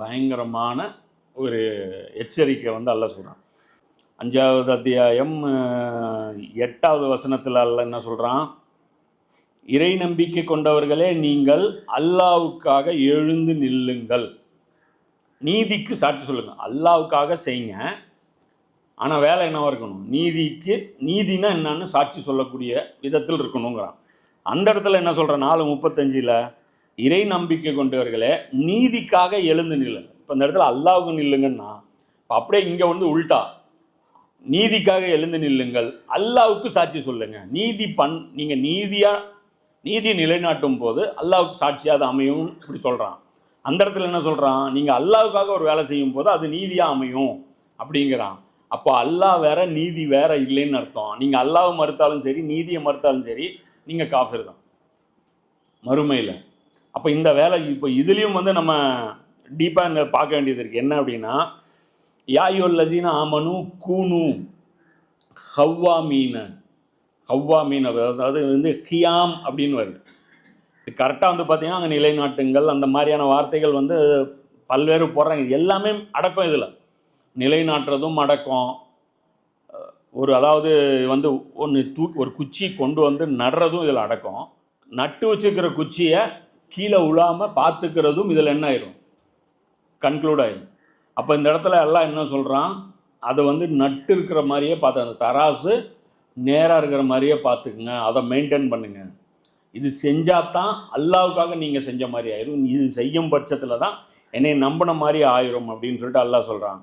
பயங்கரமான ஒரு எச்சரிக்கை அல்லாஹ் சொல்கிறான். 5வது அத்தியாயம் 8வது வசனத்தில் அல்லாஹ் என்ன சொல்கிறான்? இறை நம்பிக்கை கொண்டவர்களே, நீங்கள் அல்லாஹ்வுக்காக எழுந்து நில்லுங்கள், நீதிக்கு சாட்சி சொல்லுங்கள். அல்லாஹ்வுக்காக செய்யுங்க, ஆனால் வேலை என்னவா இருக்கணும்? நீதினா என்னன்னு சாட்சி சொல்லக்கூடிய விதத்தில் இருக்கணுங்கிறான். அந்த இடத்துல என்ன சொல்கிறேன்? 4:35 இறை நம்பிக்கை கொண்டவர்களே நீதிக்காக எழுந்து நில்லுங்க. இப்போ இந்த இடத்துல அல்லாஹ்வுக்கு நில்லுங்கன்னா, இப்போ அப்படியே இங்கே உல்டா, நீதிக்காக எழுந்து நில்லுங்கள், அல்லாஹ்வுக்கு சாட்சி சொல்லுங்க. நீங்கள் நீதி நிலைநாட்டும் போது அல்லாஹ்வுக்கு சாட்சியாக அது அமையும் இப்படி சொல்கிறான். அந்த இடத்துல என்ன சொல்கிறான்? நீங்கள் அல்லாஹ்வுக்காக ஒரு வேலை செய்யும் போது அது நீதியாக அமையும் அப்படிங்கிறான். அப்போ அல்லாஹ் வேற நீதி வேற இல்லைன்னு அர்த்தம். நீங்கள் அல்லாஹ்வை மறுத்தாலும் சரி, நீதியை மறுத்தாலும் சரி, நீங்கள் காஃபிர் தான் மறுமையில். அப்போ இந்த வேலை இப்போ இதுலேயும் நம்ம டீப்பாக பார்க்க வேண்டியது இருக்குது. என்ன அப்படின்னா, யா அய்யுஹல்லஸீன ஆமனூ கூனூ கவ்வாமீன, அதாவது ஹியாம் அப்படின்னு வருது. இது கரெக்டாக பார்த்தீங்கன்னா அங்கே நிலைநாட்டுங்கள் அந்த மாதிரியான வார்த்தைகள் பல்வேறு போடுறாங்க. எல்லாமே அடக்கம். இதில் நிலைநாட்டுறதும் அடக்கம். அதாவது ஒரு குச்சி கொண்டு நடுறதும் இதில் அடக்கம். நட்டு வச்சுருக்கிற குச்சியை கீழே விழாமல் பார்த்துக்கிறதும் இதில் என்ன ஆயிரும்? கன்க்ளூட் ஆயிடும். அப்போ இந்த இடத்துல எல்லாம் என்ன சொல்கிறான்? அதை நட்டு இருக்கிற மாதிரியே பார்த்து, அந்த தராசு நேராக இருக்கிற மாதிரியே பார்த்துக்குங்க, அதை மெயின்டைன் பண்ணுங்க. இது செஞ்சால் தான் அல்லாஹ்வுக்காக நீங்கள் செஞ்ச மாதிரி ஆயிரும். இது செய்யும் பட்சத்தில் தான் என்னை நம்பின மாதிரி ஆயிரும் அப்படின்னு சொல்லிட்டு அல்லாஹ் சொல்கிறான்.